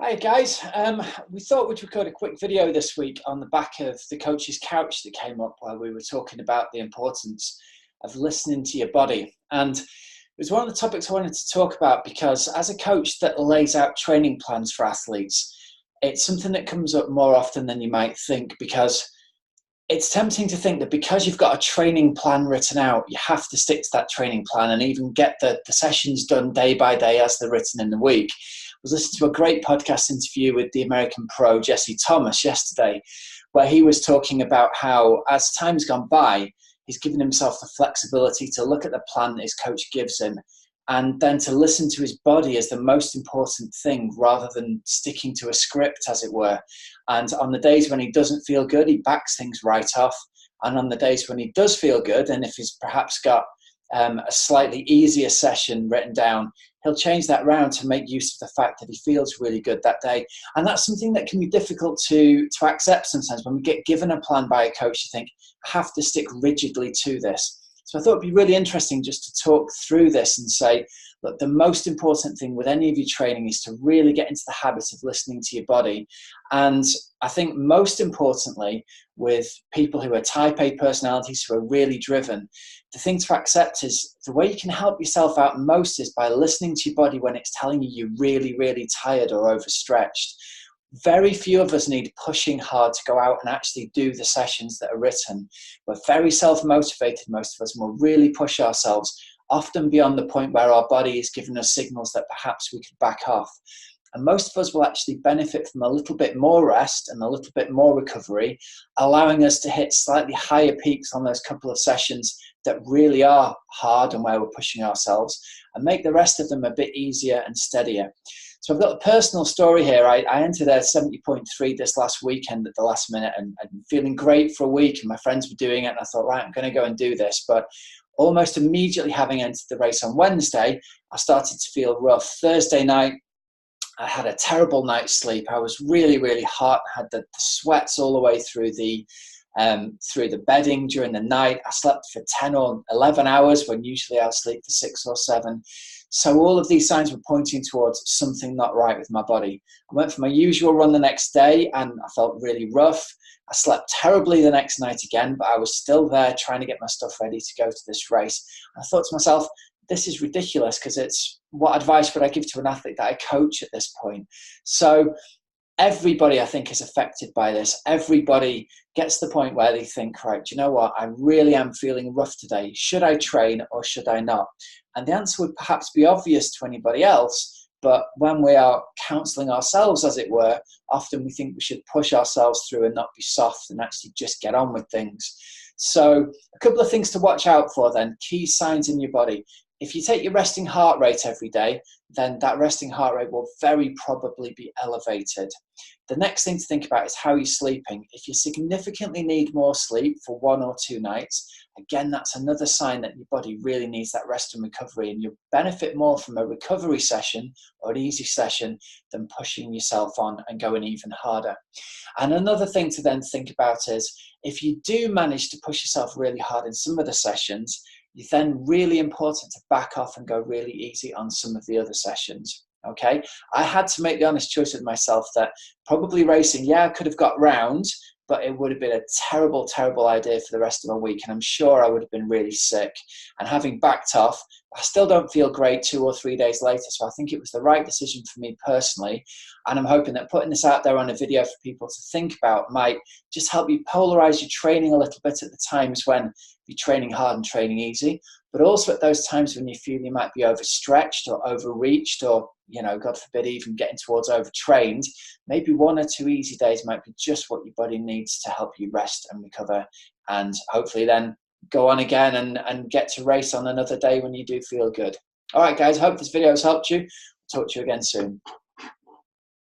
Hi guys, we thought we'd record a quick video this week on the back of the coach's couch that came up while we were talking about the importance of listening to your body. And it was one of the topics I wanted to talk about because as a coach that lays out training plans for athletes, it's something that comes up more often than you might think, because it's tempting to think that because you've got a training plan written out, you have to stick to that training plan and even get the sessions done day by day as they're written in the week. I was listening to a great podcast interview with the American pro Jesse Thomas yesterday, where he was talking about how as time's gone by, he's given himself the flexibility to look at the plan that his coach gives him and then to listen to his body as the most important thing rather than sticking to a script, as it were. And on the days when he doesn't feel good, he backs things right off. And on the days when he does feel good, and if he's perhaps got a slightly easier session written down, he'll change that round to make use of the fact that he feels really good that day. And that's something that can be difficult to accept sometimes. When we get given a plan by a coach, you think, I have to stick rigidly to this. So I thought it'd be really interesting just to talk through this and say, look, the most important thing with any of your training is to really get into the habit of listening to your body. And I think most importantly, with people who are type A personalities who are really driven, the thing to accept is the way you can help yourself out most is by listening to your body when it's telling you you're really, really tired or overstretched. Very few of us need pushing hard to go out and actually do the sessions that are written. We're very self-motivated, most of us, and we'll really push ourselves, often beyond the point where our body is giving us signals that perhaps we could back off. And most of us will actually benefit from a little bit more rest and a little bit more recovery, allowing us to hit slightly higher peaks on those couple of sessions that really are hard and where we're pushing ourselves, and make the rest of them a bit easier and steadier. So I've got a personal story here. I entered a 70.3 this last weekend at the last minute and feeling great for a week, and my friends were doing it, and I thought, right, I'm going to go and do this. But almost immediately having entered the race on Wednesday, I started to feel rough. Thursday night, I had a terrible night's sleep. I was really, really hot. I had the sweats all the way through the bedding during the night. I slept for 10 or 11 hours when usually I'll sleep for 6 or 7. So all of these signs were pointing towards something not right with my body. I went for my usual run the next day and I felt really rough. I slept terribly the next night again, but I was still there trying to get my stuff ready to go to this race. I thought to myself, this is ridiculous, because it's, what advice would I give to an athlete that I coach at this point? So everybody, I think, is affected by this. Everybody gets to the point where they think, right, do you know what? I really am feeling rough today. Should I train or should I not? And the answer would perhaps be obvious to anybody else, but when we are counseling ourselves, as it were, often we think we should push ourselves through and not be soft and actually just get on with things. So a couple of things to watch out for then, key signs in your body. If you take your resting heart rate every day, then that resting heart rate will very probably be elevated. The next thing to think about is how you're sleeping. If you significantly need more sleep for 1 or 2 nights, again, that's another sign that your body really needs that rest and recovery, and you'll benefit more from a recovery session or an easy session than pushing yourself on and going even harder. And another thing to then think about is if you do manage to push yourself really hard in some of the sessions, it's then really important to back off and go really easy on some of the other sessions. Okay, I had to make the honest choice with myself that probably racing, yeah, I could have got round, but it would have been a terrible, terrible idea for the rest of the week. And I'm sure I would have been really sick. And having backed off, I still don't feel great 2 or 3 days later. So I think it was the right decision for me personally. And I'm hoping that putting this out there on a video for people to think about might just help you polarize your training a little bit at the times when you're training hard and training easy, but also at those times when you feel you might be overstretched or overreached or, you know, God forbid, even getting towards overtrained. Maybe 1 or 2 easy days might be just what your body needs to help you rest and recover, and hopefully then go on again and get to race on another day when you do feel good. All right, guys, hope this video has helped you. Talk to you again soon.